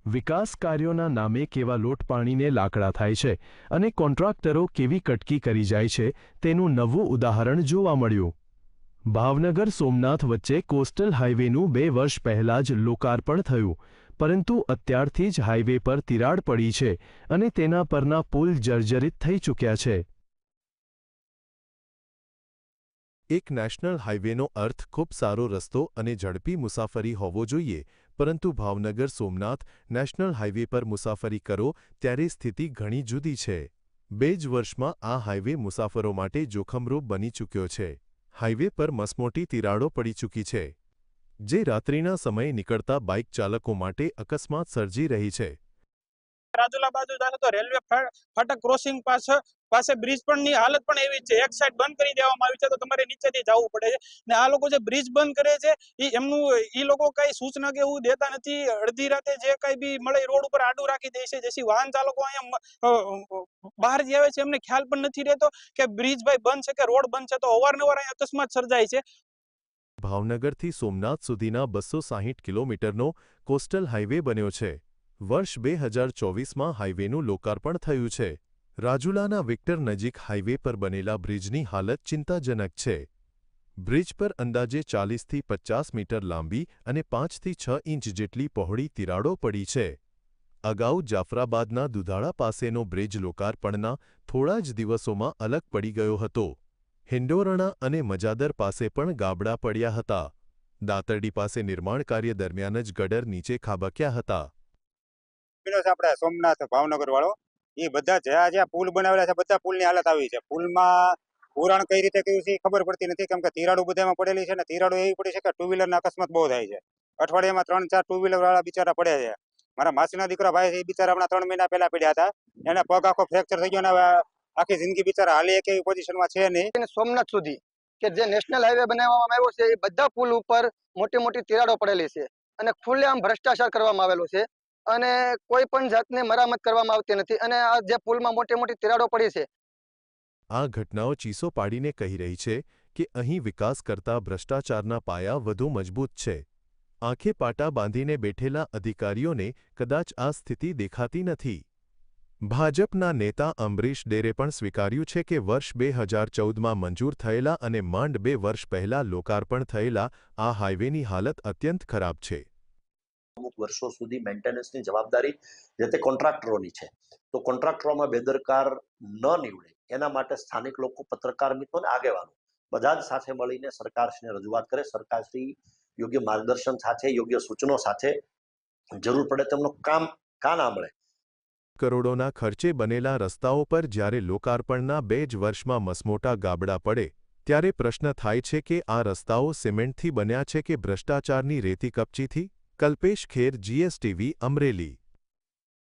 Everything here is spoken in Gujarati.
વિકાસ કાર્યોના નામે કેવા લોટપાણીને લાકડા થાય છે અને કોન્ટ્રાક્ટરો કેવી કટકી કરી જાય છે તેનું નવું ઉદાહરણ જોવા મળ્યું। ભાવનગર સોમનાથ વચ્ચે કોસ્ટલ હાઈવેનું 2 વર્ષ પહેલા જ લોકાર્પણ થયું, પરંતુ અત્યારથી જ હાઈવે પર તિરાડ પડી છે અને તેના પરના પુલ જર્જરિત થઈ ચૂક્યા છે। એક નેશનલ હાઈવેનો અર્થ ખૂબ સારો રસ્તો અને ઝડપી મુસાફરી હોવો જોઈએ, પરંતુ ભાવનગર સોમનાથ નેશનલ હાઈવે પર મુસાફરી કરો ત્યારે સ્થિતિ ઘણી જુદી છે। 2 જ વર્ષમાં આ હાઈવે મુસાફરો માટે જોખમરૂપ બની ચૂક્યો છે। હાઈવે પર મસમોટી તિરાડો પડી ચૂકી છે, જે રાત્રિના સમયે નીકળતા બાઇક ચાલકો માટે અકસ્માત સર્જી રહી છે। રાજુલા બાજુ જાશો તો રેલવે ફાટક ક્રોસિંગ પાસે બ્રિજ પરની હાલત પણ એવી છે। એક સાઈડ બંધ કરી દેવામાં આવી છે તો તમારે નીચેથી જવું પડે છે ને આ લોકો જે બ્રિજ બંધ કરે છે ઈ લોકો કઈ સૂચના કે એવું દેતા નથી। અડધી રાતે જે કઈ બી મળે રોડ ઉપર આડું રાખી દે છે, જેથી વાહન ચાલકો અહીંયા બહાર જે આવે છે એમને ખ્યાલ પણ નથી રહેતો કે બ્રિજ ભાઈ બંધ છે કે રોડ બંધ છે, તો અવારનવાર અહીંયા અકસ્માત સર્જાય છે। ભાવનગરથી સોમનાથ સુધીના 260 કિલોમીટરનો કોસ્ટલ હાઈવે બન્યો છે। વર્ષ 2024માં હાઈવેનું લોકાર્પણ થયું છે। રાજુલાના વિક્ટર નજીક હાઈવે પર બનેલા બ્રિજની હાલત ચિંતાજનક છે। બ્રિજ પર અંદાજે 40થી 50 મીટર લાંબી અને 5થી 6 ઇંચ જેટલી પહોળી તિરાડો પડી છે। અગાઉ જાફરાબાદના દુધાળા પાસેનો બ્રિજ લોકાર્પણના થોડા જ દિવસોમાં અલગ પડી ગયો હતો। હિંડોરણા અને મજાદર પાસે પણ ગાબડા પડ્યા હતા। દાતરડી પાસે નિર્માણ કાર્ય દરમિયાન જ ગટર નીચે ખાબક્યા હતા। આપણે સોમનાથ ભાવનગર વાળો એ બધા જ્યાં પુલ બનાવેલા છે બધા પુલની હાલત આવી છે। પુલમાં પુરાણ કઈ રીતે કર્યું છે એ ખબર પડતી નથી, કેમ કે તિરાડો બધામાં પડેલી છે ને તિરાડો એવી પડી છે કે ટુ વ્હીલરના અકસ્માત બહુ થાય છે। અઠવાડિયામાં 3-4 ટુ વ્હીલર વાળા બિચારા પડે છે। મારા માસીના દીકરા ભાઈ છે એ બિચારા હમણાં 3 મહિના પહેલા પડ્યા હતા, એને પગ આખો ફ્રેક્ચર થઈ ગયો ને હવે આખી જિંદગી બિચારા હાલી એક એવી પોઝિશનમાં છે નહીં। સોમનાથ સુધી કે જે નેશનલ હાઈવે બનાવવામાં આવ્યો છે એ બધા પુલ ઉપર મોટી મોટી તિરાડો પડેલી છે અને ખુલ્લેઆમ ભ્રષ્ટાચાર કરવામાં આવેલો છે અને કોઈ પણ જાતની મરામત કરવામાં આવતી નથી અને આ જે પુલમાં મોટી મોટી તિરાડો પડી છે। આ ઘટનાઓ ચીસો પાડીને કહી રહી છે કે અહીં વિકાસ કરતા ભ્રષ્ટાચારના પાયા વધુ મજબૂત છે। આંખે પાટા બાંધીને બેઠેલા અધિકારીઓને કદાચ આ સ્થિતિ દેખાતી નથી। ભાજપના નેતા અંબરીશ ડેરે પણ સ્વીકાર્યું છે કે વર્ષ 2014માં મંજૂર થયેલા અને માંડ 2 વર્ષ પહેલા લોકાર્પણ થયેલા આ હાઈવેની હાલત અત્યંત ખરાબ છે। અમુક વર્ષો સુધી મેન્ટેનન્સની જવાબદારી જે તે કોન્ટ્રાક્ટરોની છે, તો કોન્ટ્રાક્ટરોમાં બેદરકાર ન નીવડે એના માટે સ્થાનિક લોકો, પત્રકાર મિત્રો અને આગેવાનો બધા જ સાથે મળીને સરકારશ્રીને રજૂઆત કરે। સરકારશ્રી યોગ્ય માર્ગદર્શન સાથે, યોગ્ય સૂચનો સાથે જરૂર પડે તેમનું કાન આંબળે। કરોડોના ખર્ચે બનેલા રસ્તાઓ પર જ્યારે લોકાર્પણના 2 જ વર્ષમાં મસમોટા ગાબડા પડે ત્યારે પ્રશ્ન થાય છે કે આ રસ્તાઓ સિમેન્ટથી બન્યા છે કે ભ્રષ્ટાચારની રેતી કપચીથી? કલ્પેશ ખેર, GSTV, અમરેલી।